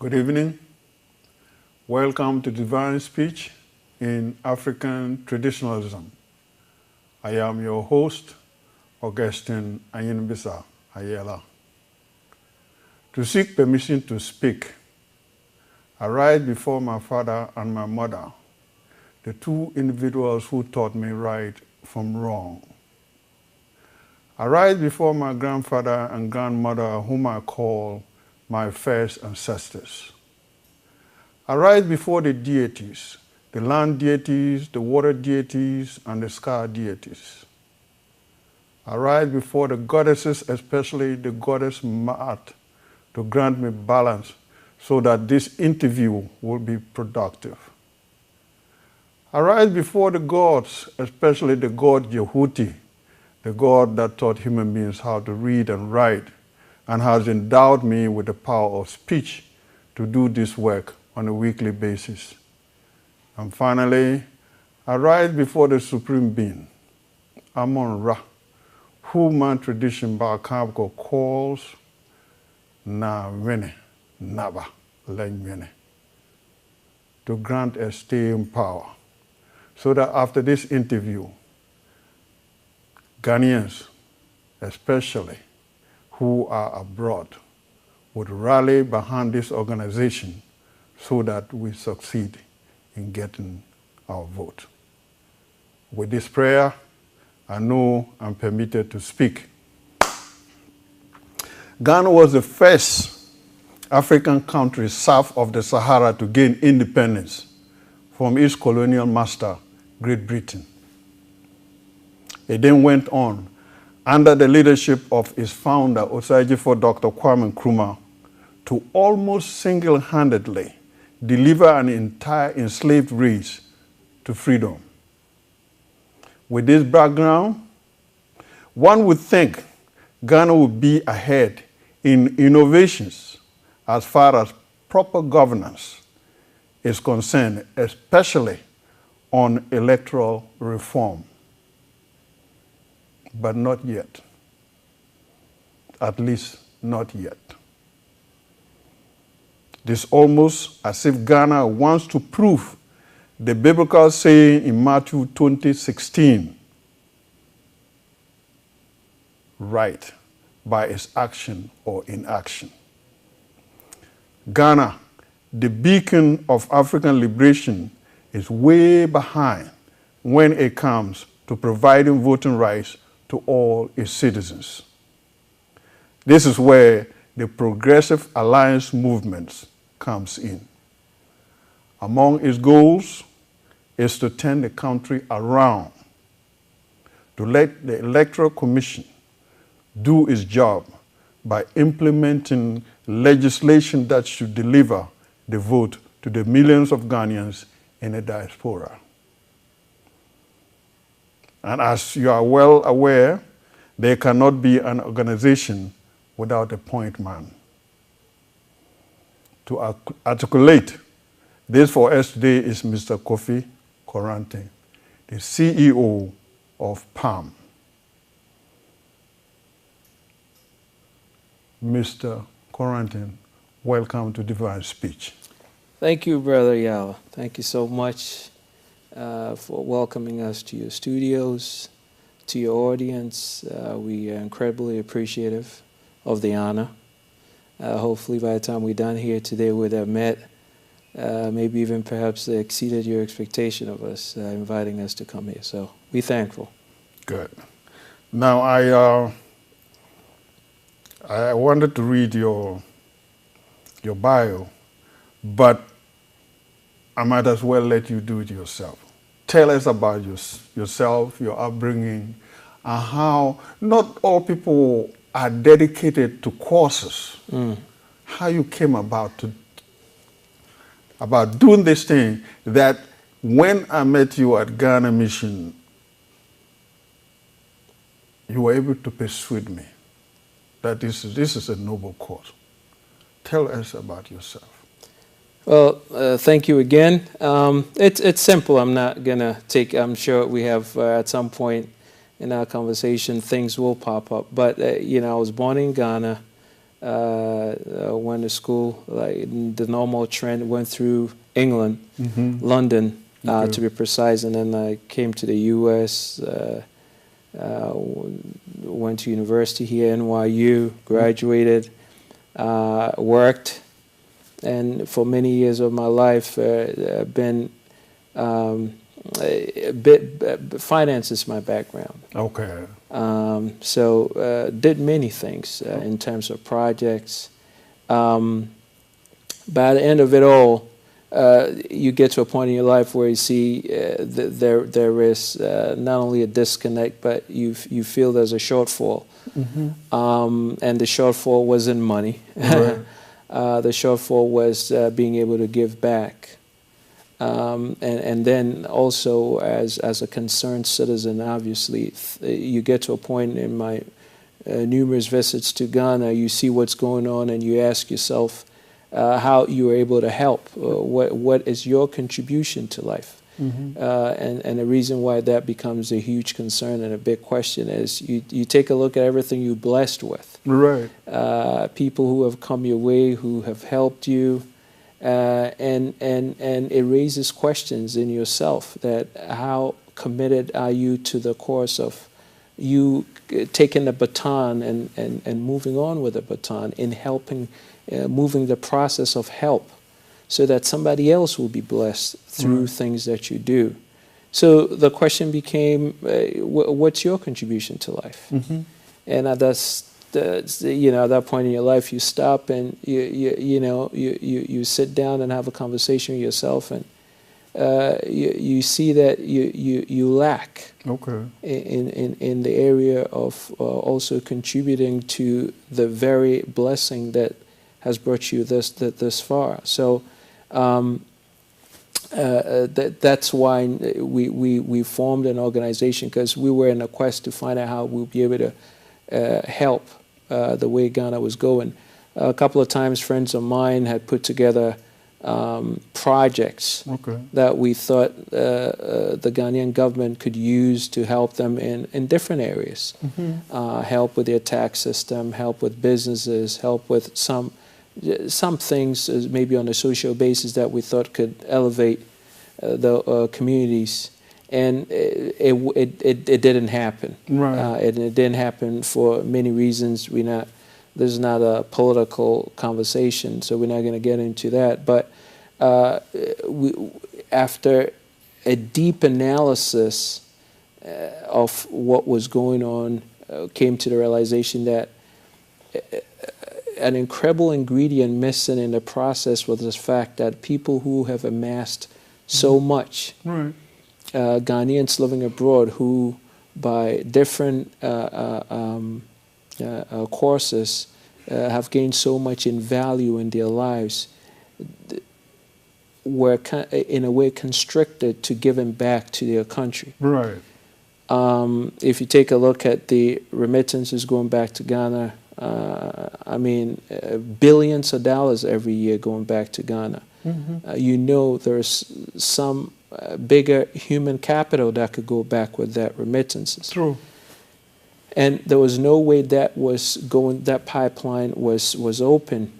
Good evening. Welcome to Divine Speech in African Traditionalism. I am your host, Augustine Ayinibisah, Ayelah. To seek permission to speak, I rise before my father and my mother, the two individuals who taught me right from wrong. I rise before my grandfather and grandmother, whom I call my first ancestors. I rise before the deities, the land deities, the water deities, and the sky deities. I rise before the goddesses, especially the goddess Ma'at, to grant me balance so that this interview will be productive. I rise before the gods, especially the god Yehuti, the God that taught human beings how to read and write and has endowed me with the power of speech to do this work on a weekly basis. And finally, I rise before the Supreme Being, Amon-Ra, who my tradition Bakabko calls Na-Wene, Naba, Lenwene, to grant a staying power, so that after this interview, Ghanians, especially, who are abroad, would rally behind this organization so that we succeed in getting our vote. With this prayer, I know I'm permitted to speak. Ghana was the first African country south of the Sahara to gain independence from its colonial master, Great Britain. It then went on, under the leadership of its founder, Osagyefo Dr. Kwame Nkrumah, to almost single-handedly deliver an entire enslaved race to freedom. With this background, one would think Ghana would be ahead in innovations as far as proper governance is concerned, especially on electoral reform. But not yet. At least not yet. It is almost as if Ghana wants to prove the biblical saying in Matthew 20:16 right by its action or inaction. Ghana, the beacon of African liberation, is way behind when it comes to providing voting rights to all its citizens. This is where the Progressive Alliance movement comes in. Among its goals is to turn the country around, to let the Electoral Commission do its job by implementing legislation that should deliver the vote to the millions of Ghanaians in the diaspora. And as you are well aware, there cannot be an organization without a point man. To articulate this for us today is Mr. Kofi Koranteng, the CEO of PAM. Mr. Koranteng, welcome to Divine Speech. Thank you, Brother Ayala. Thank you so much for welcoming us to your studios, to your audience. We are incredibly appreciative of the honor. Hopefully by the time we're done here today, we'd have met, maybe even perhaps exceeded your expectation of us inviting us to come here. So we're thankful. Good. Now I wanted to read your bio, but I might as well let you do it yourself. Tell us about yourself, your upbringing, and how not all people are dedicated to courses. How you came about doing this thing that when I met you at Ghana Mission, you were able to persuade me that this is a noble cause. Tell us about yourself. Well, thank you again. It's simple. I'm not gonna take. I'm sure we have at some point in our conversation things will pop up. But you know, I was born in Ghana. went to school, like the normal trend, went through England, London, Okay. to be precise, and then I came to the U.S., went to university here, NYU, graduated, worked, and for many years of my life, been finance is my background. Okay. So did many things in terms of projects. By the end of it all, you get to a point in your life where you see there is not only a disconnect, but you feel there's a shortfall. And the shortfall wasn't money. Right. The shortfall was being able to give back. And then also as a concerned citizen, obviously, you get to a point in my numerous visits to Ghana, you see what's going on and you ask yourself how you are able to help. What is your contribution to life? And the reason why that becomes a huge concern and a big question is you take a look at everything you're blessed with. Right. People who have come your way, who have helped you, and it raises questions in yourself that how committed are you to the course of you taking the baton and moving on with the baton in helping, moving the process of help so that somebody else will be blessed through things that you do. So the question became, what's your contribution to life? And at that point in your life, you stop and you sit down and have a conversation with yourself, and you see that you lack in the area of also contributing to the very blessing that has brought you this far. So that's why we formed an organization, because we were in a quest to find out how we'll be able to help the way Ghana was going. A couple of times friends of mine had put together projects that we thought the Ghanaian government could use to help them in different areas. Help with their tax system, help with businesses, help with some things maybe on a social basis that we thought could elevate the communities. And it didn't happen. It didn't happen for many reasons. This is not a political conversation, so we're not going to get into that. But after a deep analysis of what was going on, came to the realization that an incredible ingredient missing in the process was the fact that people who have amassed so much, Ghanaians living abroad who by different courses have gained so much in value in their lives, were in a way constricted to giving back to their country. If you take a look at the remittances going back to Ghana, billions of dollars every year going back to Ghana. There's some bigger human capital that could go back with that remittances. True. And there was no way that was going, that pipeline was open.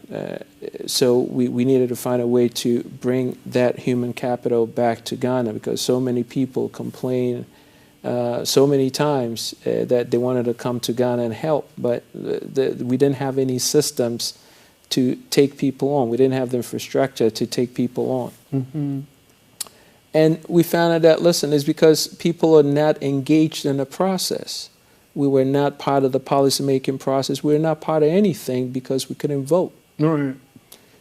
So we needed to find a way to bring that human capital back to Ghana, because so many people complain so many times that they wanted to come to Ghana and help, but we didn't have any systems to take people on. We didn't have the infrastructure to take people on. And we found out that, listen, it's because people are not engaged in the process. We were not part of the policy-making process. We were not part of anything because we couldn't vote.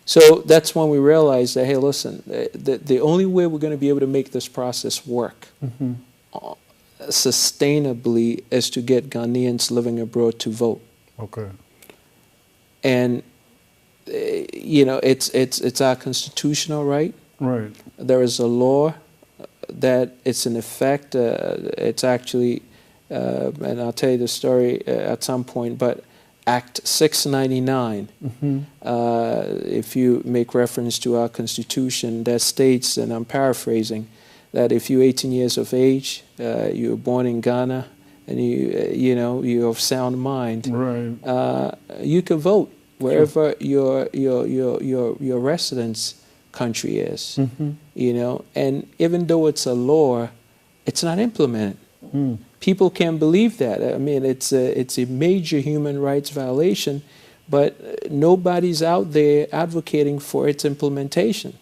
So that's when we realized that, hey, listen, the only way we're going to be able to make this process work sustainably is to get Ghanaians living abroad to vote. And it's our constitutional right. There is a law that it's in effect. It's actually, and I'll tell you the story at some point, but Act 699, if you make reference to our Constitution, that states, and I'm paraphrasing, that if you're 18 years of age, you were born in Ghana, and you're of sound mind, you can vote wherever your residence country is, you know. And even though it's a law, it's not implemented. People can't believe that. I mean, it's a major human rights violation, but nobody's out there advocating for its implementation.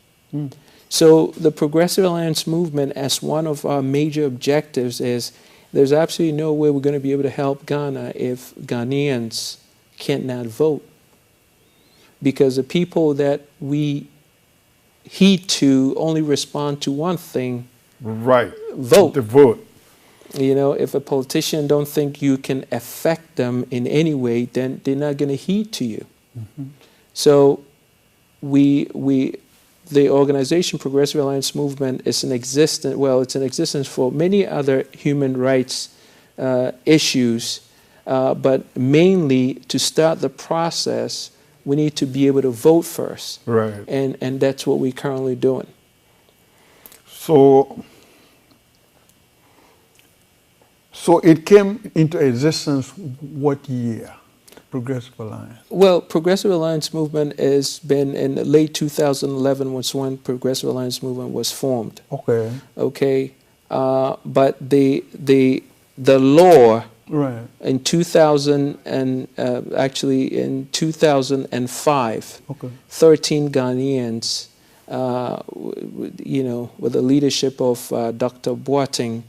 So the Progressive Alliance movement, as one of our major objectives, is there's absolutely no way we're going to be able to help Ghana if Ghanaians cannot vote. Because the people that we heed to only respond to one thing. Right. Vote. The vote. You know, if a politician don't think you can affect them in any way, then they're not going to heed to you. So the organization Progressive Alliance Movement is in existence, well, it's in existence for many other human rights issues, but mainly to start the process, we need to be able to vote first. Right. And that's what we're currently doing. So it came into existence what year? Progressive Alliance? Well, Progressive Alliance Movement has been in the late 2011 was when Progressive Alliance Movement was formed. Okay. Okay. But the law right. in 2000 and actually in 2005, 13 Ghanaians, you know, with the leadership of Dr. Boateng,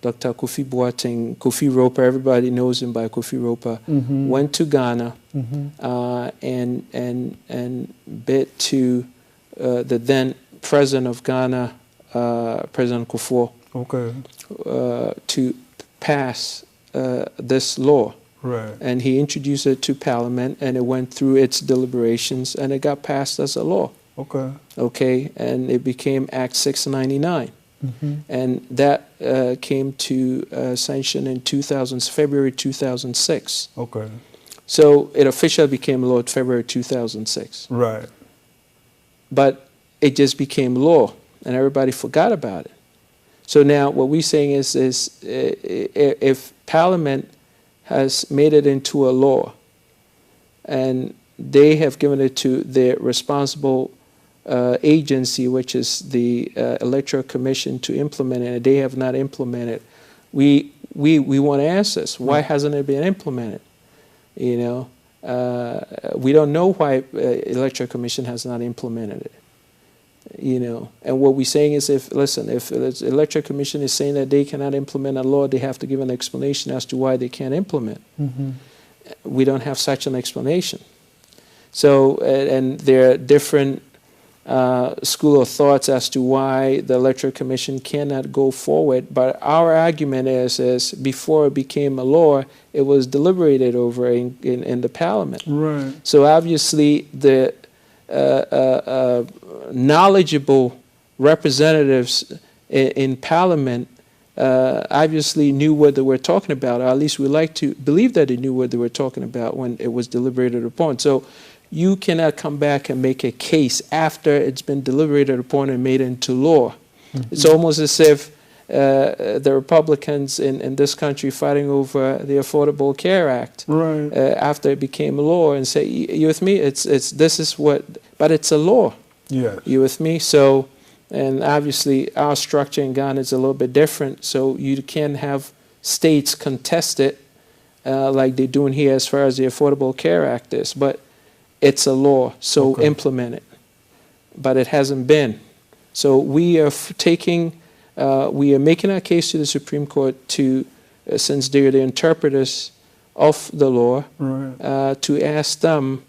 Dr. Kofi Boateng, Kofi ROPAA, everybody knows him by Kofi ROPAA, went to Ghana and bid to the then president of Ghana, President Kufuor, to pass this law. Right. And he introduced it to Parliament, and it went through its deliberations, and it got passed as a law. Okay, and it became Act 699. And that came to sanction in February 2006. So it officially became law in February 2006. Right. But it just became law, and everybody forgot about it. So now what we're saying is if Parliament has made it into a law, and they have given it to their responsible agency, which is the Electoral Commission, to implement it, and they have not implemented, we want answers. Why hasn't it been implemented? You know, we don't know why Electoral Commission has not implemented it. You know, and what we're saying is, if the Electoral Commission is saying that they cannot implement a law, they have to give an explanation as to why they can't implement. We don't have such an explanation. So, and there are different school of thoughts as to why the Electoral Commission cannot go forward. But our argument is before it became a law, it was deliberated over in the Parliament. Right. So obviously the knowledgeable representatives in Parliament obviously knew what they were talking about, or at least we like to believe that they knew what they were talking about when it was deliberated upon. So you cannot come back and make a case after it's been deliberated upon and made into law. It's almost as if the Republicans in this country fighting over the Affordable Care Act after it became a law, and say, you with me? This is what, but it's a law. Yes. You with me? So, and obviously our structure in Ghana is a little bit different, so you can't have states contest it like they're doing here as far as the Affordable Care Act is, but it's a law, so implement it. But it hasn't been. So we are we are making our case to the Supreme Court to, since they're the interpreters of the law, to ask them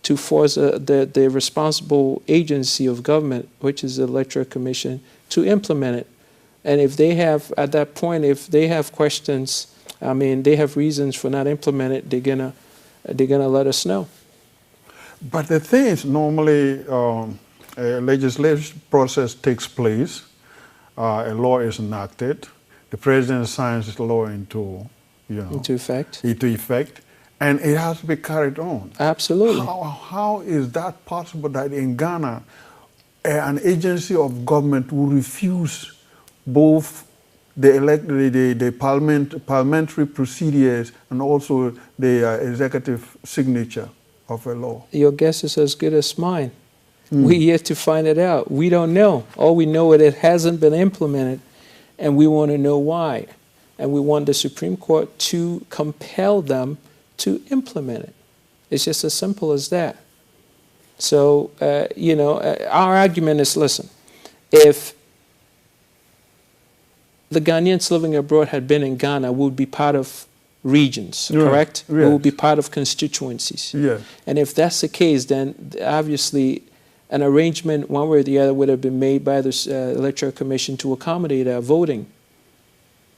to force the responsible agency of government, which is the Electoral Commission, to implement it. And if they have, at that point, if they have questions, I mean, they have reasons for not implementing it, they're gonna let us know. But the thing is, normally a legislative process takes place, a law is enacted, the president signs the law into effect, and it has to be carried on. Absolutely. How is that possible that in Ghana, an agency of government will refuse both the parliamentary procedures and also the executive signature of a law? Your guess is as good as mine. We're yet to find it out. We don't know. All we know is it hasn't been implemented, and we want to know why. And we want the Supreme Court to compel them to implement it. It's just as simple as that. So, our argument is, listen, if the Ghanaians living abroad had been in Ghana, we would be part of regions, correct? Yes. We would be part of constituencies. Yes. And if that's the case, then obviously an arrangement one way or the other would have been made by the Electoral Commission to accommodate our voting.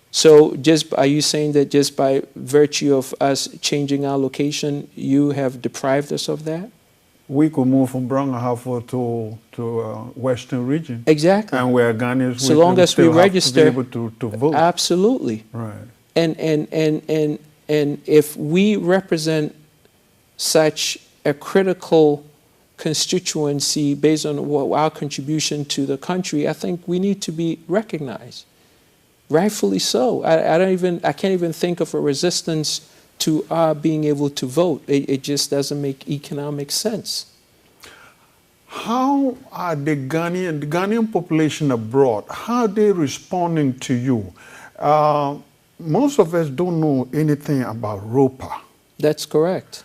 So are you saying that just by virtue of us changing our location, you have deprived us of that? We could move from Brong-Ahafo to Western region. Exactly. And where Ghanaians so long as we register, to be able to vote. Absolutely. Right. And if we represent such a critical constituency based on our contribution to the country, I think we need to be recognized. Rightfully so. I can't even think of a resistance to our being able to vote. It just doesn't make economic sense. How are the Ghanaian population abroad, how are they responding to you? Most of us don't know anything about ROPAA. That's correct.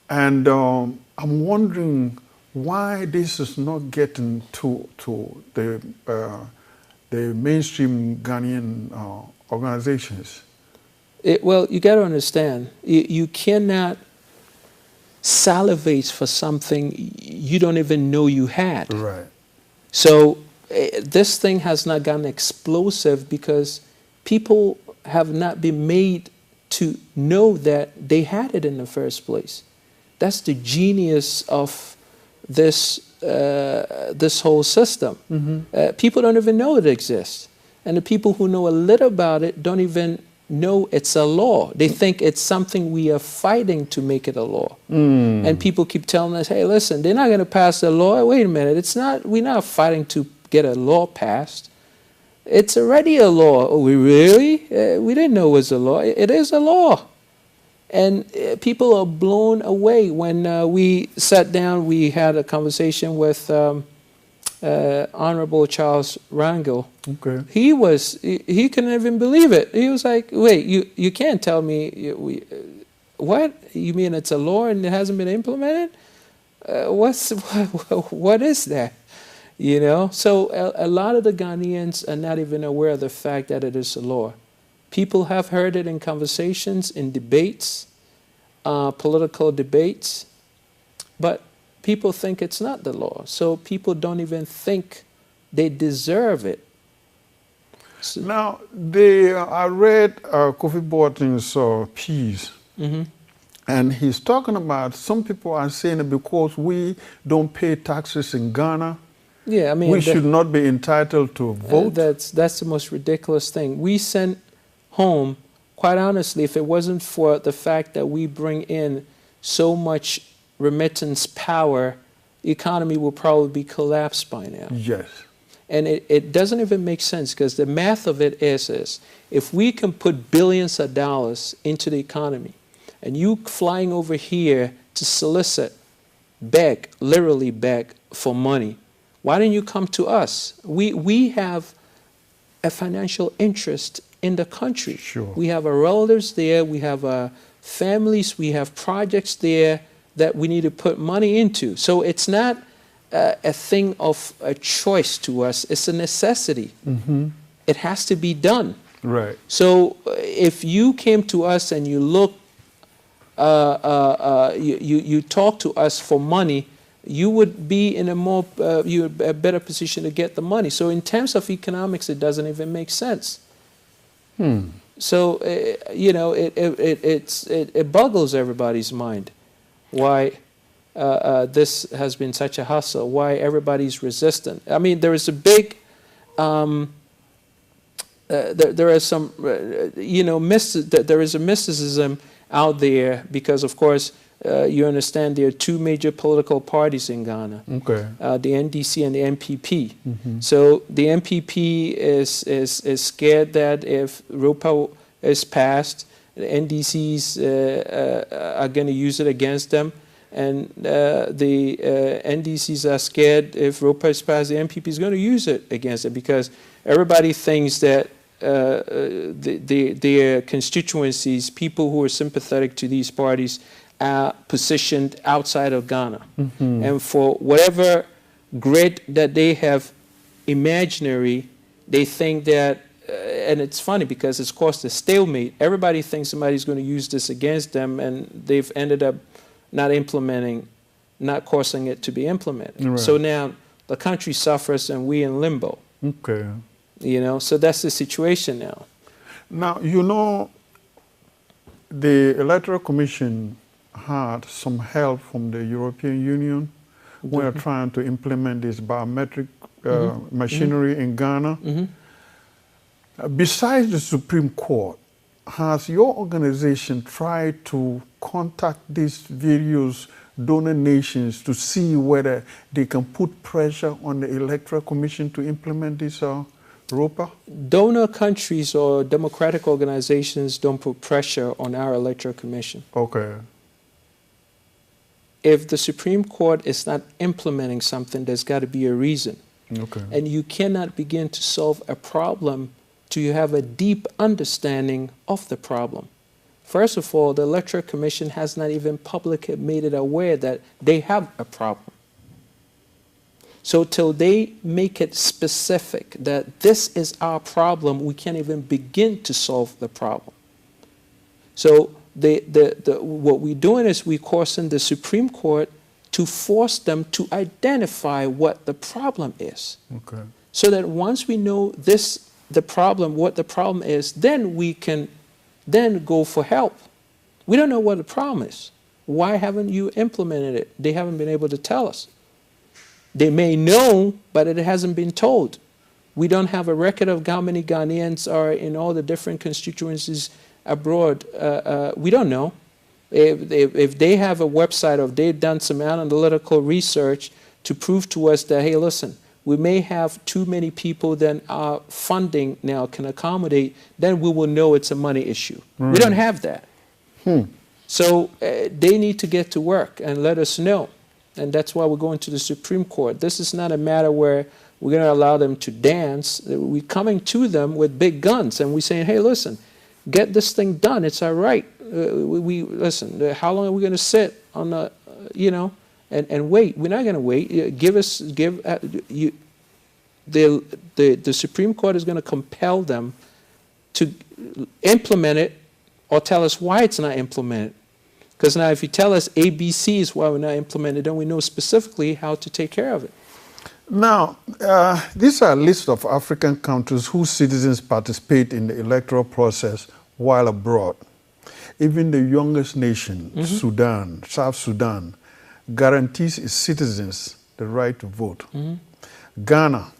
And I'm wondering why this is not getting to the mainstream Ghanaian organizations. Well, you got to understand, you cannot salivate for something you don't even know you had. Right. So this thing has not gotten explosive because people have not been made to know that they had it in the first place. That's the genius of this whole system. Mm-hmm. People don't even know it exists. And the people who know a little about it don't even know it's a law. They think it's something we are fighting to make it a law. And people keep telling us, hey, listen, they're not going to pass the law. Wait a minute, we're not fighting to get a law passed. It's already a law. Oh, we really? We didn't know it was a law. It is a law. And people are blown away. When we sat down, we had a conversation with Honorable Charles Rangel. Okay. He couldn't even believe it. He was like, wait, you can't tell me, what? You mean it's a law and it hasn't been implemented? What is that? You know? So a lot of the Ghanaians are not even aware of the fact that it is a law. People have heard it in conversations, in debates, political debates, but people think it's not the law. So people don't even think they deserve it. So now, I read Kofi Koranteng's piece, and he's talking about some people are saying that because we don't pay taxes in Ghana, yeah, I mean, we should not be entitled to vote. That's the most ridiculous thing. We sent home, quite honestly, if it wasn't for the fact that we bring in so much remittance power, the economy will probably be collapsed by now. Yes. And it doesn't even make sense because the math of it is if we can put billions of dollars into the economy and you flying over here to solicit, beg, literally beg for money, why don't you come to us? We have a financial interest in the country. Sure. We have our relatives there, we have families, we have projects there that we need to put money into. So it's not a thing of a choice to us, it's a necessity. It has to be done. Right. So if you came to us and you look, you talk to us for money, you would be in a better position to get the money. So in terms of economics, it doesn't even make sense. So it boggles everybody's mind why this has been such a hustle, why everybody's resistant. I mean, there is a big, there are some, there is a mysticism out there because, of course, you understand there are two major political parties in Ghana, okay. The NDC and the NPP. So the NPP is scared that if ROPAA is passed, the NDCs are going to use it against them. And the NDCs are scared if ROPAA is passed, the MPP is going to use it against it, because everybody thinks that their constituencies, people who are sympathetic to these parties, are positioned outside of Ghana. And for whatever grid that they have imaginary, they think that, and it's funny because it's caused a stalemate. Everybody thinks somebody's going to use this against them, and they've ended up not implementing, not causing it to be implemented. Right. So now the country suffers and we in limbo. Okay. You know, so that's the situation now. Now, you know, the Electoral Commission had some help from the European Union. We are trying to implement this biometric machinery in Ghana. Besides the Supreme Court, has your organization tried to contact these various donor nations to see whether they can put pressure on the Electoral Commission to implement this ROPAA? Donor countries or democratic organizations don't put pressure on our Electoral Commission. Okay. If the Supreme Court is not implementing something, there's got to be a reason. Okay. And you cannot begin to solve a problem till you have a deep understanding of the problem. First of all, the Electoral Commission has not even publicly made it aware that they have a problem. So till they make it specific that this is our problem, we can't even begin to solve the problem. So what we're doing is we're causing the Supreme Court to force them to identify what the problem is. Okay. So that once we know what the problem is, then we can then go for help. We don't know what the problem is. Why haven't you implemented it? They haven't been able to tell us. They may know, but it hasn't been told. We don't have a record of how many Ghanaians are in all the different constituencies abroad. We don't know. If they have a website or if they've done some analytical research to prove to us that, hey, listen, we may have too many people than our funding now can accommodate, then we will know it's a money issue. We don't have that. So they need to get to work and let us know. And that's why we're going to the Supreme Court. This is not a matter where we're going to allow them to dance. We're coming to them with big guns, and we're saying, hey, listen, get this thing done. It's our right. Listen, how long are we going to sit on the, and wait? We're not going to wait. The Supreme Court is going to compel them to implement it or tell us why it's not implemented. Because now if you tell us ABC is why we're not implemented, then we know specifically how to take care of it. Now, these are a list of African countries whose citizens participate in the electoral process while abroad. Even the youngest nation, Sudan, South Sudan, guarantees its citizens the right to vote. Ghana,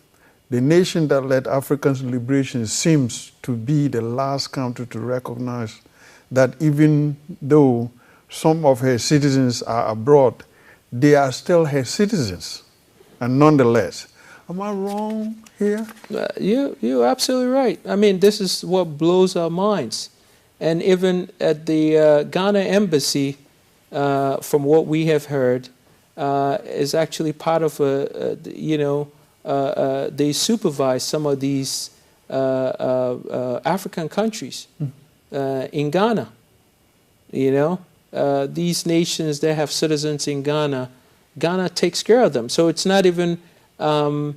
the nation that led African liberation, seems to be the last country to recognize that even though some of her citizens are abroad, they are still her citizens. And nonetheless, am I wrong here? You're absolutely right. I mean, this is what blows our minds. And even at the Ghana embassy, from what we have heard, is actually part of they supervise some of these African countries in Ghana. These nations that have citizens in Ghana, Ghana takes care of them. So it's not even the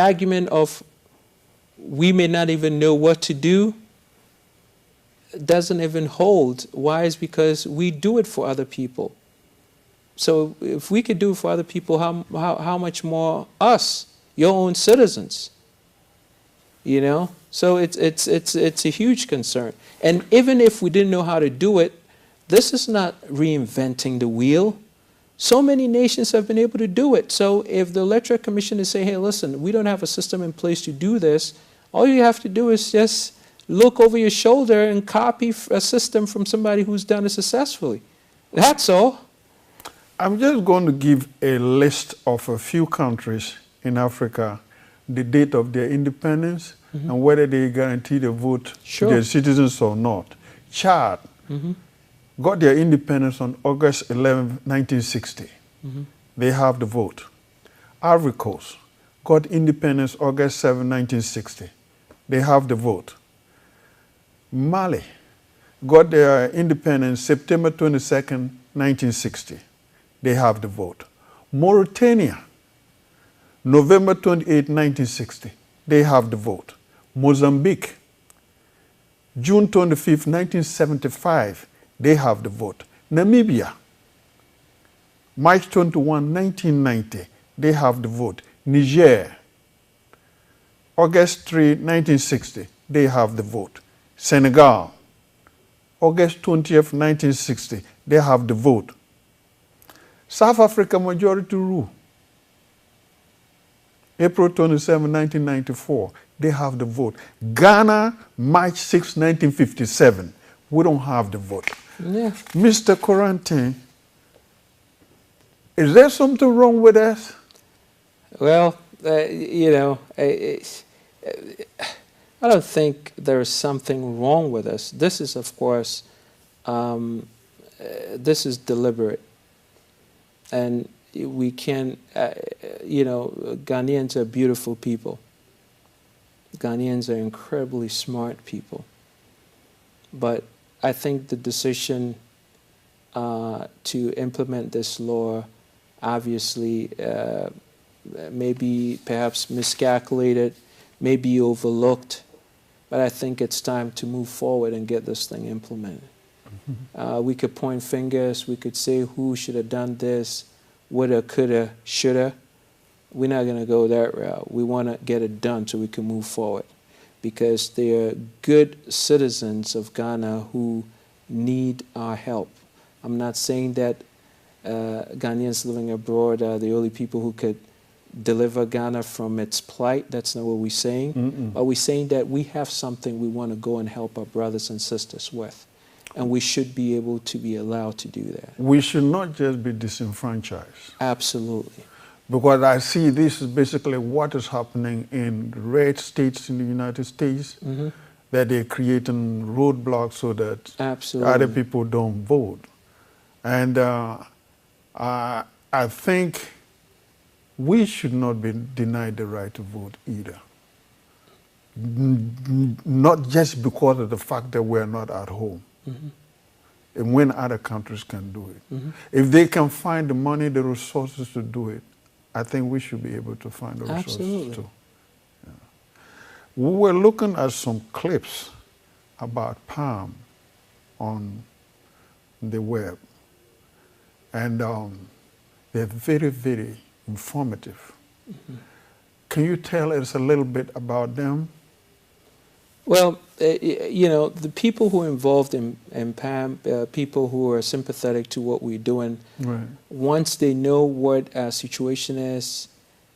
argument of we may not even know what to do doesn't even hold. Why? Is because we do it for other people. So if we could do it for other people, how much more us, your own citizens? So it's a huge concern. And even if we didn't know how to do it, this is not reinventing the wheel. So many nations have been able to do it. So if the Electoral Commission is saying, hey, listen, we don't have a system in place to do this, all you have to do is just look over your shoulder and copy a system from somebody who's done it successfully. That's all. I'm just going to give a list of a few countries in Africa, the date of their independence, and whether they guarantee the vote to their citizens or not. Chad, got their independence on August 11, 1960. They have the vote. Ivory Coast got independence August 7, 1960. They have the vote. Mali got their independence September 22nd, 1960. They have the vote. Mauritania, November 28, 1960. They have the vote. Mozambique, June 25, 1975. They have the vote. Namibia, March 21, 1990. They have the vote. Niger, August 3, 1960. They have the vote. Senegal, August 20th, 1960. They have the vote. South Africa majority rule, April 27, 1994. They have the vote. Ghana, March 6, 1957. We don't have the vote. Yeah. Mr. Koranteng, is there something wrong with us? Well, you know, I don't think there is something wrong with us. This is, of course, this is deliberate. And we can, you know, Ghanaians are beautiful people. Ghanaians are incredibly smart people. But I think the decision to implement this law obviously maybe perhaps miscalculated, maybe overlooked, but I think it's time to move forward and get this thing implemented. We could point fingers, we could say who should have done this, woulda, coulda, shoulda. We're not going to go that route. We want to get it done so we can move forward, because there are good citizens of Ghana who need our help. I'm not saying that Ghanaians living abroad are the only people who could deliver Ghana from its plight. That's not what we're saying. But we're saying that we have something we want to go and help our brothers and sisters with. And we should be able to be allowed to do that. We should not just be disenfranchised. Absolutely. Because I see this is basically what is happening in red states in the United States, that they're creating roadblocks so that other people don't vote. And I think we should not be denied the right to vote either. Not just because of the fact that we're not at home. And when other countries can do it. If they can find the money, the resources to do it, I think we should be able to find the resources too. Yeah. We were looking at some clips about palm on the web. And they're very, very informative. Can you tell us a little bit about them? Well, you know, the people who are involved in PAM, people who are sympathetic to what we're doing, once they know what our situation is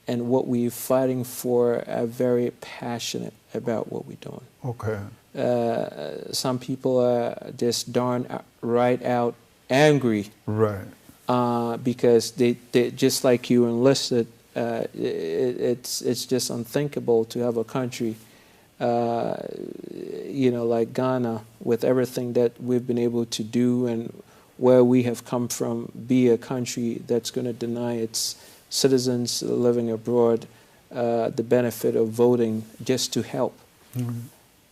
and what we're fighting for, are very passionate about what we're doing. Okay. Some people are just darn right out angry. Right. Because they just like you enlisted, it's just unthinkable to have a country you know, like Ghana, with everything that we've been able to do and where we have come from, be a country that's going to deny its citizens living abroad the benefit of voting just to help.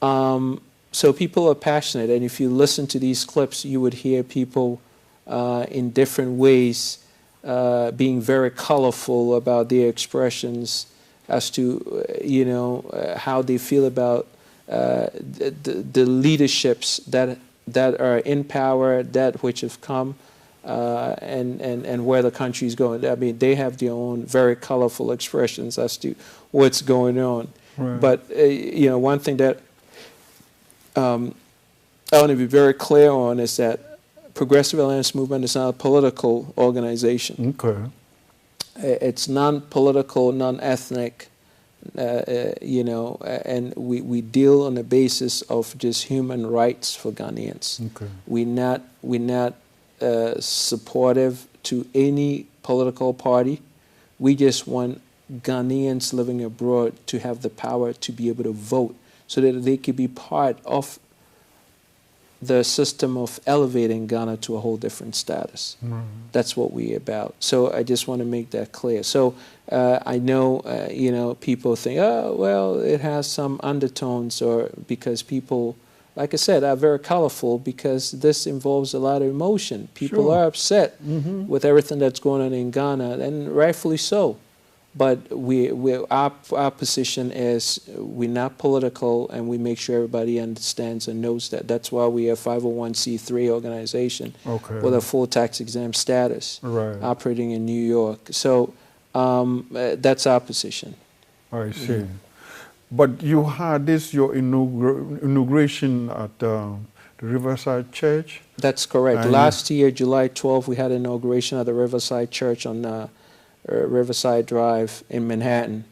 So people are passionate, and if you listen to these clips, you would hear people in different ways being very colorful about their expressions as to, you know, how they feel about the leaderships that are in power, that which have come, and where the country is going. I mean, they have their own very colorful expressions as to what's going on. Right. But, you know, one thing that I want to be very clear on is that Progressive Alliance Movement is not a political organization. Okay. It's non-political, non-ethnic, you know, and we deal on the basis of just human rights for Ghanaians. Okay. We're not supportive to any political party. We just want Ghanaians living abroad to have the power to be able to vote so that they could be part of the system of elevating Ghana to a whole different status. That's what we're about. So I just want to make that clear. So I know, you know, people think, oh, well, it has some undertones, or because people, like I said, are very colorful, because this involves a lot of emotion. People are upset with everything that's going on in Ghana, and rightfully so. But our position is we're not political, and we make sure everybody understands and knows that. That's why we are a 501c3 organization with a full tax-exempt status, operating in New York. So that's our position. I see. But you had your inauguration at the Riverside Church? That's correct. Last year, July 12th, we had inauguration at the Riverside Church on Riverside Drive in Manhattan.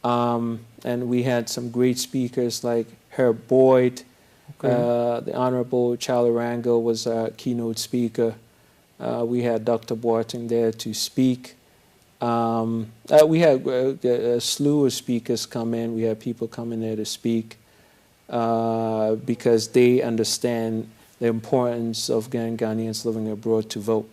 And we had some great speakers like Herb Boyd, the Honorable Charlie Rangel was our keynote speaker. We had Dr. Boateng there to speak. We had a slew of speakers come in. We had people coming there to speak because they understand the importance of Ghanaians living abroad to vote.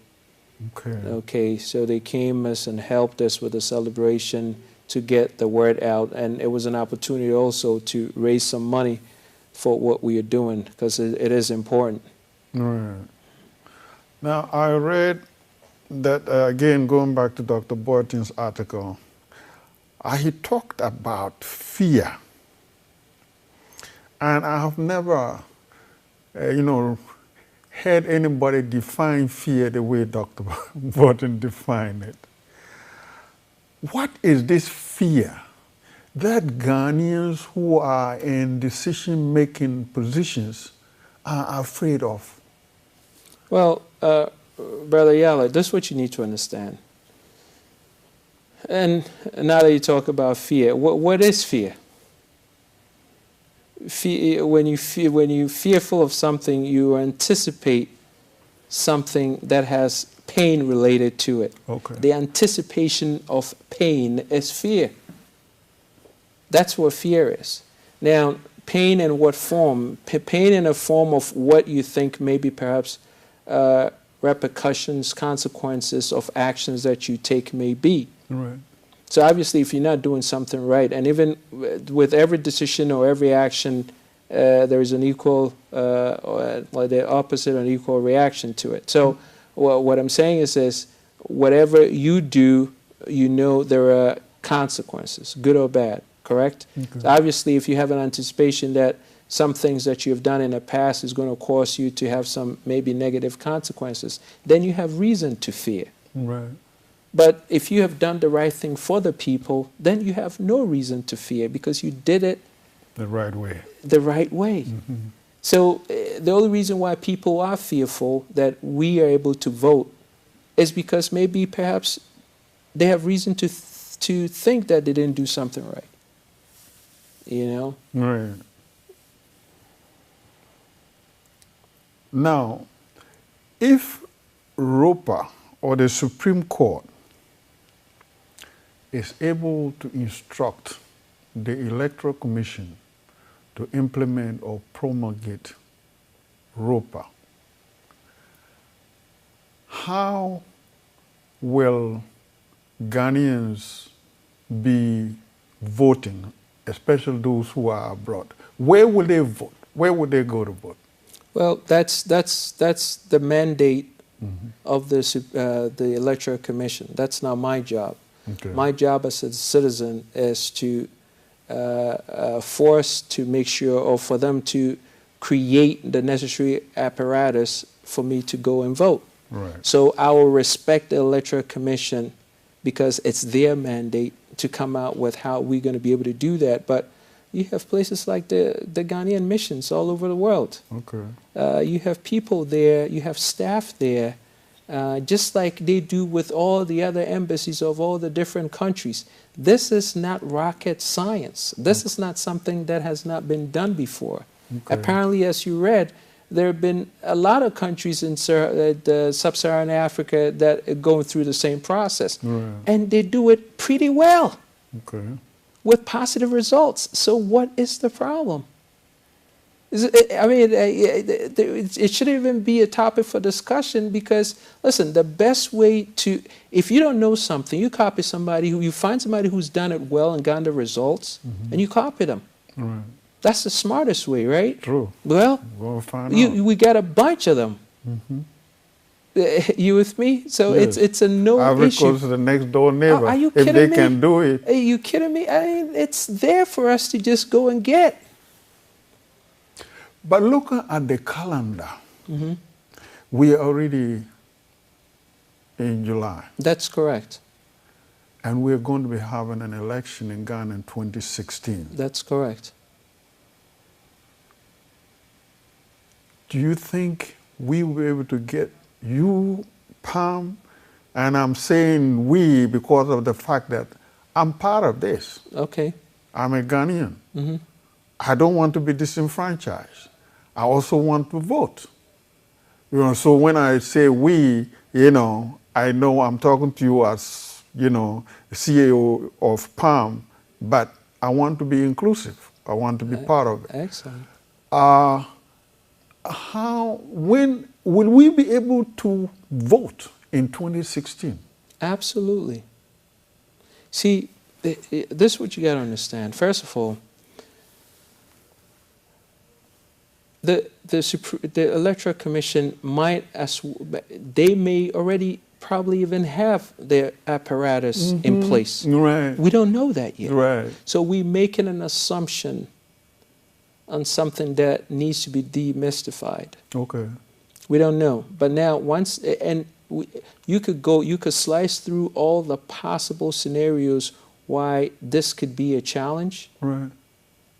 Okay, so they came and helped us with the celebration to get the word out, and it was an opportunity also to raise some money for what we are doing, because it is important. Now, I read that, again, going back to Dr. Boateng's article, he talked about fear. And I have never, you know, heard anybody define fear the way Dr. Boateng defined it. What is this fear that Ghanaians who are in decision-making positions are afraid of? Well, Brother Ayala, this is what you need to understand. And now that you talk about fear, what is fear? When you're fearful of something, you anticipate something that has pain related to it. The anticipation of pain is fear. That's what fear is. Now, pain in what form? Pain in a form of what you think maybe perhaps repercussions, consequences of actions that you take may be. So obviously, if you're not doing something right, and even with every decision or every action, there is an equal, or the opposite, an equal reaction to it. So what I'm saying is whatever you do, you know there are consequences, good or bad, correct? So obviously, if you have an anticipation that some things that you have done in the past is going to cause you to have some maybe negative consequences, then you have reason to fear. But if you have done the right thing for the people, then you have no reason to fear, because you did it the right way. So the only reason why people are fearful that we are able to vote is because maybe perhaps they have reason to think that they didn't do something right. You know? Now, if ROPAA or the Supreme Court is able to instruct the Electoral Commission to implement or promulgate ROPAA, how will Ghanaians be voting, especially those who are abroad? Where will they vote? Where would they go to vote? Well, that's the mandate of the Electoral Commission. That's not my job. My job as a citizen is to force to make sure, or for them to create the necessary apparatus for me to go and vote. So I will respect the Electoral Commission, because it's their mandate to come out with how we're going to be able to do that. But you have places like the Ghanaian missions all over the world. You have people there, you have staff there, just like they do with all the other embassies of all the different countries. This is not rocket science. This is not something that has not been done before. Apparently, as you read, there have been a lot of countries in sub-Saharan Africa that are going through the same process. And they do it pretty well. With positive results. So what is the problem? I mean, it shouldn't even be a topic for discussion because, listen, the best way to, if you don't know something, you copy somebody you find somebody who's done it well and gotten the results, and you copy them. Right. That's the smartest way, right? True. Well, We'll find out. we got a bunch of them. You with me? So Yes. it's a no Ivory issue. Coast is the next door neighbor. Are you if kidding they me? can do it. Are you kidding me? I mean, it's there for us to just go and get. But looking at the calendar, we are already in July. That's correct. And we're going to be having an election in Ghana in 2016. That's correct. Do you think we will be able to get you, Pam, and I'm saying we because of the fact that I'm part of this. Okay. I'm a Ghanaian. I don't want to be disenfranchised. I also want to vote. So when I say we, I know I'm talking to you as, CEO of PAM, but I want to be inclusive. I want to be part of it. Excellent. When will we be able to vote in 2016? Absolutely. See, this is what you got to understand. First of all, the Electoral Commission they may already probably even have their apparatus in place. Right. We don't know that yet. Right. So we're making an assumption on something that needs to be demystified. Okay. We don't know. But now you could slice through all the possible scenarios why this could be a challenge. Right.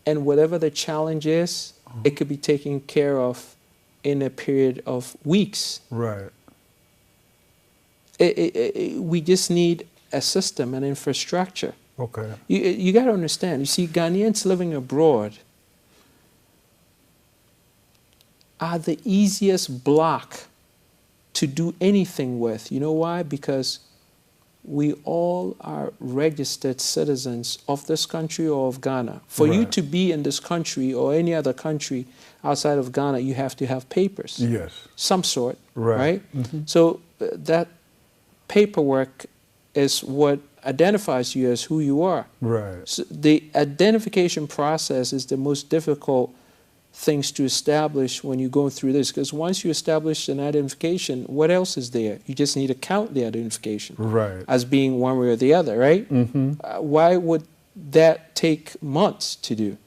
And whatever the challenge is, it could be taken care of in a period of weeks. Right. We just need a system, an infrastructure. Okay. You got to understand. You see, Ghanaians living abroad are the easiest block to do anything with. You know why? Because we all are registered citizens of this country or of Ghana. For you to be in this country or any other country outside of Ghana, you have to have papers. Yes. Some sort, right? Mm-hmm. So that paperwork is what identifies you as who you are. Right. So the identification process is the most difficult things to establish when you go through this, because once you establish an identification, what else is there? You just need to count the identification as being one way or the other, right? Why would that take months to do?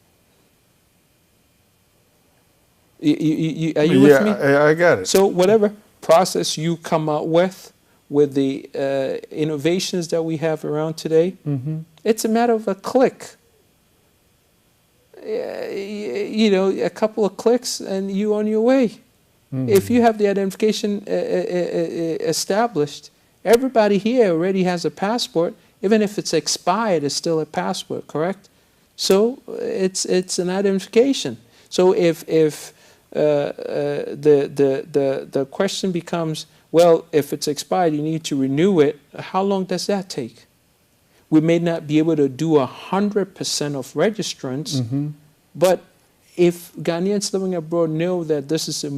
Are you with me? Yeah, I got it. So whatever process you come out with the innovations that we have around today, it's a matter of a click. A couple of clicks and you on your way. If you have the identification established, everybody here already has a passport. Even if it's expired, it's still a passport, correct? So it's an identification. So if the question becomes, well, if it's expired, you need to renew it. How long does that take? We may not be able to do 100% of registrants, but if Ghanaians living abroad know that this is a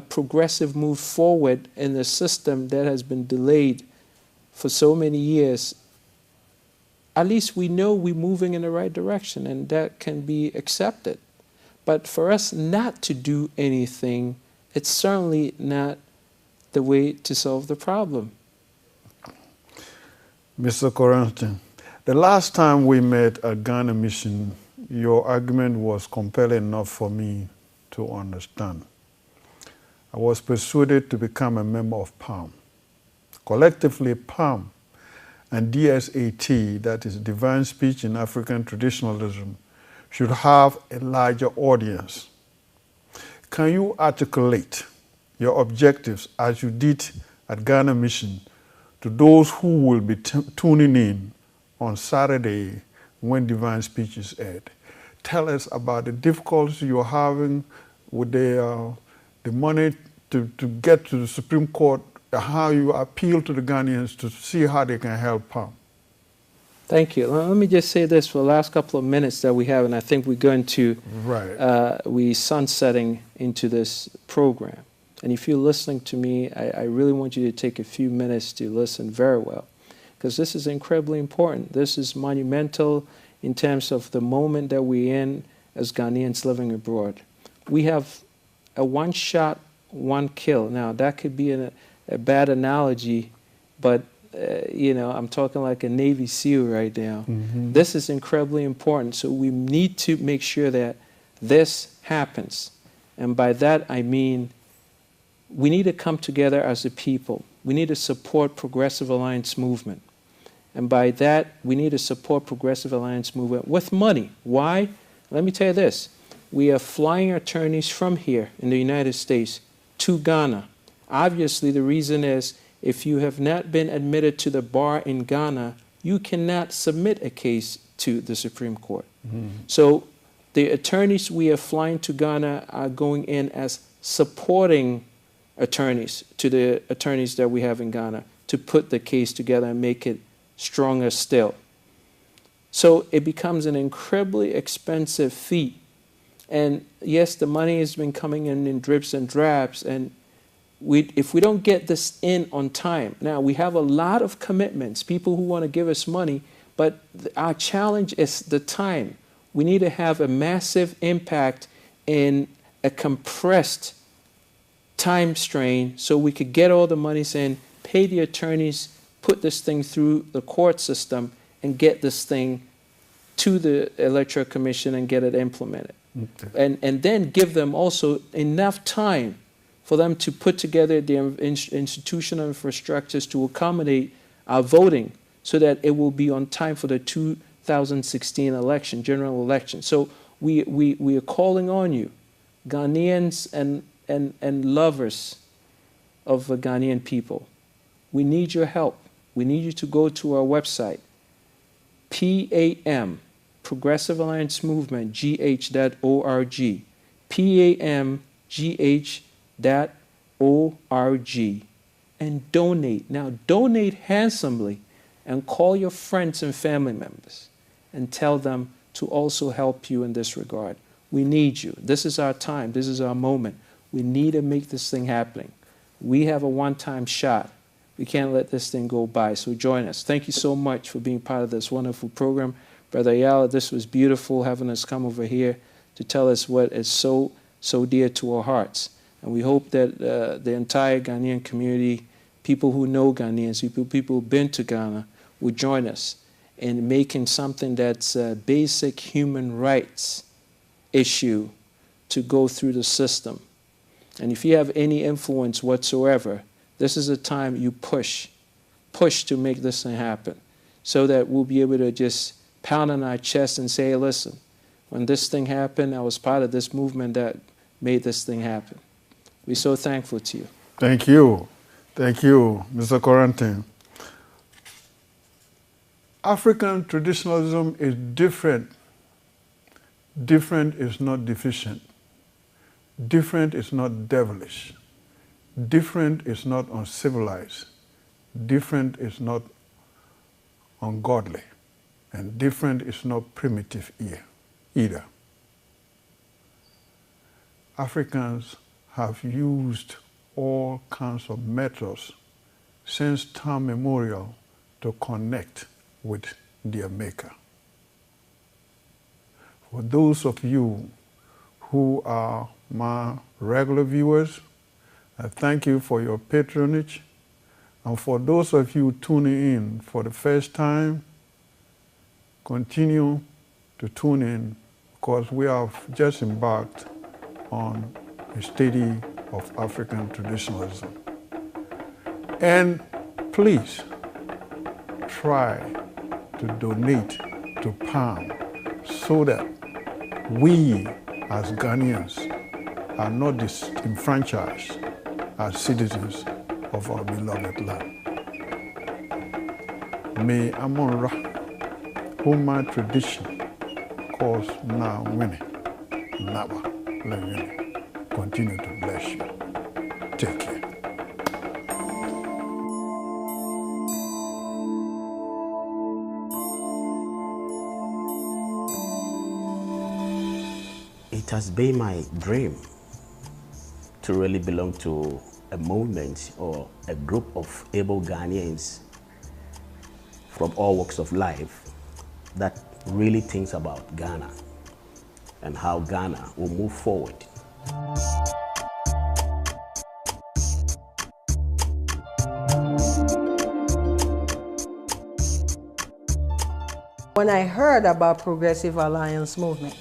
progressive move forward in the system that has been delayed for so many years, at least we know we're moving in the right direction, and that can be accepted. But for us not to do anything, it's certainly not the way to solve the problem. Mr. Koranteng, the last time we met at Ghana Mission, your argument was compelling enough for me to understand. I was persuaded to become a member of PAM. Collectively, PAM and DSAT, that is Divine Speech in African Traditionalism, should have a larger audience. Can you articulate your objectives as you did at Ghana Mission to those who will be tuning in on Saturday when Divine Speech is aired? Tell us about the difficulties you're having with the money to get to the Supreme Court, how you appeal to the Ghanaians to see how they can help PAM. Thank you. Let me just say this for the last couple of minutes that we have, and I think we're going to, we sunsetting into this program. And if you're listening to me, I really want you to take a few minutes to listen very well, because this is incredibly important. This is monumental in terms of the moment that we're in as Ghanaians living abroad. We have a one shot, one kill. Now, that could be a bad analogy, but you know, I'm talking like a Navy SEAL right now. Mm-hmm. This is incredibly important. So we need to make sure that this happens. And by that, I mean, we need to come together as a people. We need to support Progressive Alliance movement. And by that, we need to support Progressive Alliance movement with money. Why? Let me tell you this. We are flying attorneys from here in the United States to Ghana. Obviously, the reason is if you have not been admitted to the bar in Ghana, you cannot submit a case to the Supreme Court. Mm-hmm. So the attorneys we are flying to Ghana are going in as supporting attorneys to the attorneys that we have in Ghana to put the case together and make it stronger still. So it becomes an incredibly expensive feat. And yes, the money has been coming in drips and drabs, and if we don't get this in on time, now we have a lot of commitments, people who want to give us money, but our challenge is the time. We need to have a massive impact in a compressed time strain so we could get all the monies in, pay the attorneys, put this thing through the court system, and get this thing to the Electoral Commission and get it implemented. Okay. And then give them also enough time for them to put together the institutional infrastructures to accommodate our voting so that it will be on time for the 2016 election, general election. So we are calling on you, Ghanaians and lovers of the Ghanaian people. We need your help. We need you to go to our website, PAM, Progressive Alliance Movement, GH.org, PAMGH.org, and donate. Now, donate handsomely and call your friends and family members and tell them to also help you in this regard. We need you. This is our time. This is our moment. We need to make this thing happening. We have a one-time shot. We can't let this thing go by, so join us. Thank you so much for being part of this wonderful program. Brother Ayala, this was beautiful having us come over here to tell us what is so dear to our hearts. And we hope that the entire Ghanaian community, people who know Ghanaians, people who've been to Ghana, will join us in making something that's a basic human rights issue to go through the system. And if you have any influence whatsoever, this is a time you push to make this thing happen so that we'll be able to just pound on our chest and say, hey, listen, when this thing happened, I was part of this movement that made this thing happen. We're so thankful to you. Thank you. Thank you, Mr. Koranteng. African traditionalism is different. Different is not deficient. Different is not devilish. Different is not uncivilized. Different is not ungodly. And different is not primitive either. Africans have used all kinds of methods since time immemorial to connect with their Maker. For those of you who are my regular viewers, I thank you for your patronage. And for those of you tuning in for the first time, continue to tune in because we have just embarked on a study of African traditionalism. And please try to donate to PAM so that we as Ghanaians are not disenfranchised as citizens of our beloved land. May Amon-Ra, whom my tradition calls now winning, never let winning, continue to bless you. Take care. It has been my dream to really belong to a movement or a group of able Ghanaians from all walks of life that really thinks about Ghana and how Ghana will move forward. When I heard about Progressive Alliance Movement,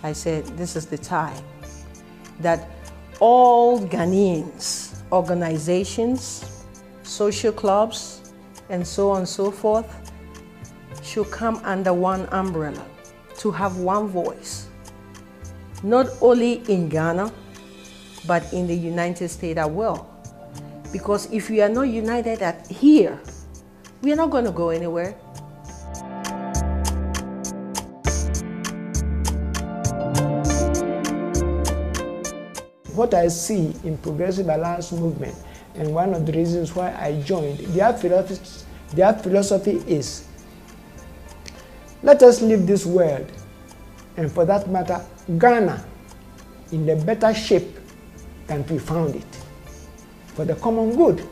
I said, this is the time that all Ghanaians, organizations, social clubs, and so on and so forth, should come under one umbrella to have one voice, not only in Ghana, but in the United States as well. Because if we are not united here, we are not going to go anywhere. What I see in Progressive Alliance Movement, and one of the reasons why I joined, their philosophy is, let us leave this world, and for that matter, Ghana, in a better shape than we found it, for the common good.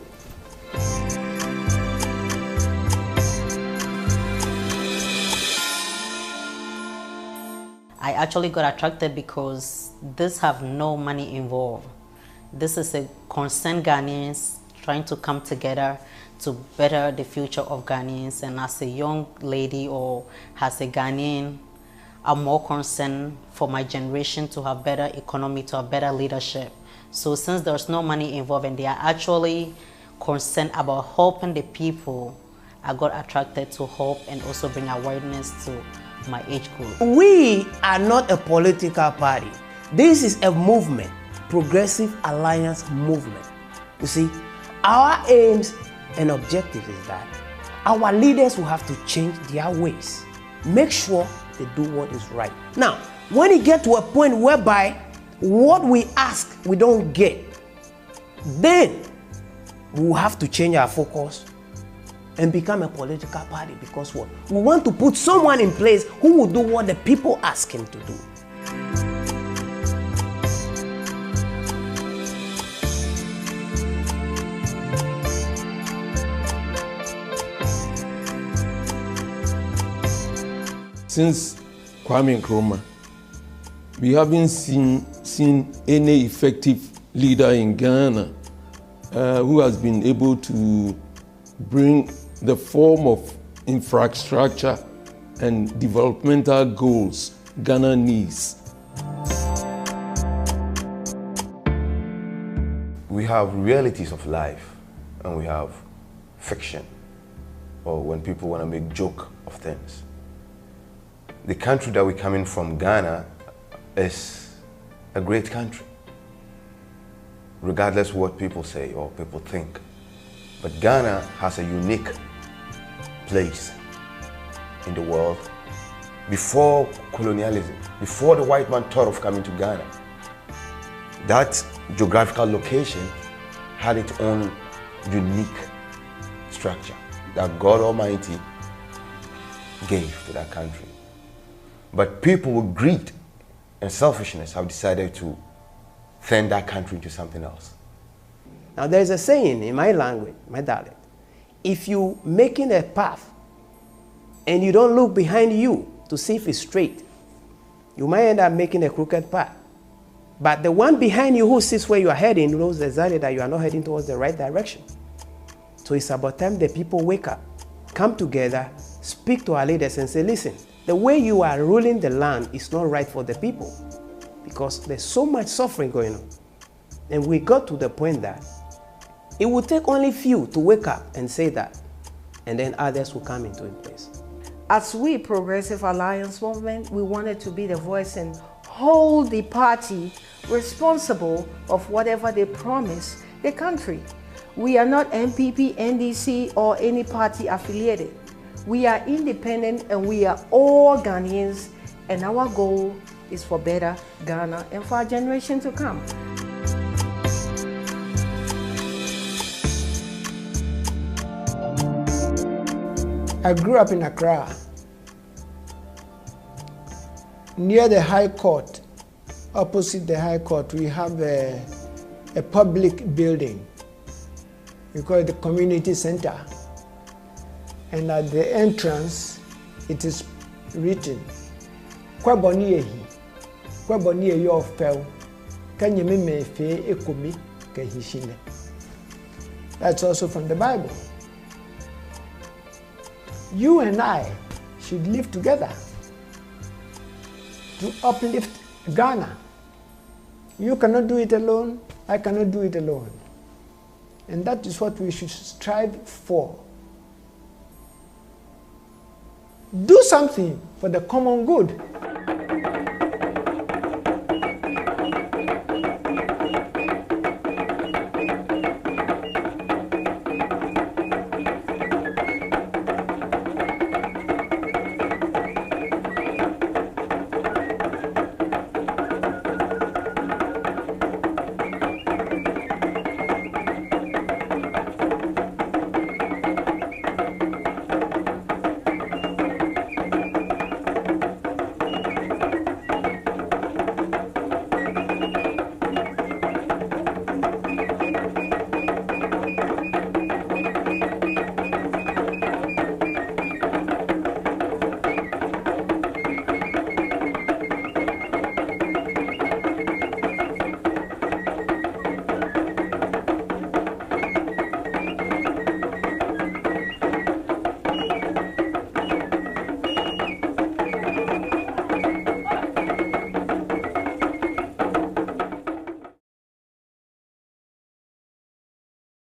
I actually got attracted because this have no money involved. This is a concerned Ghanaians trying to come together to better the future of Ghanaians. And as a young lady or as a Ghanaian, I'm more concerned for my generation to have better economy, to have better leadership. So since there's no money involved and they are actually concerned about helping the people, I got attracted to help and also bring awareness to my age group. We are not a political party. This is a movement, Progressive Alliance Movement. You see, our aims and objective is that our leaders will have to change their ways. Make sure they do what is right. Now, when it gets to a point whereby what we ask we don't get, then we will have to change our focus and become a political party, because what? We want to put someone in place who will do what the people ask him to do. Since Kwame Nkrumah, we haven't seen any effective leader in Ghana who has been able to bring the form of infrastructure and developmental goals Ghana needs. We have realities of life and we have fiction, or when people want to make joke of things. The country that we're coming from, Ghana, is a great country, regardless of what people say or people think. But Ghana has a unique place in the world. Before colonialism, before the white man thought of coming to Ghana, that geographical location had its own unique structure that God Almighty gave to that country. But people with greed and selfishness have decided to turn that country into something else. Now there's a saying in my language, my dialect, if you making a path and you don't look behind you to see if it's straight, you might end up making a crooked path. But the one behind you who sees where you are heading knows exactly that you are not heading towards the right direction. So it's about time the people wake up, come together, speak to our leaders and say, listen, the way you are ruling the land is not right for the people, because there's so much suffering going on. And we got to the point that it will take only few to wake up and say that, and then others will come into place. As we, Progressive Alliance Movement, we wanted to be the voice and hold the party responsible of whatever they promise the country. We are not MPP, NDC, or any party affiliated. We are independent and we are all Ghanaians, and our goal is for better Ghana and for our generation to come. I grew up in Accra, near the High Court opposite the High Court, we have a public building. We call it the community center. And at the entrance, it is written, Kwaboni ehi, Kwaboni ehi of pel, Kanyeme mefe ekomi kehishine. That's also from the Bible. You and I should live together to uplift Ghana. You cannot do it alone, I cannot do it alone. And that is what we should strive for. Do something for the common good.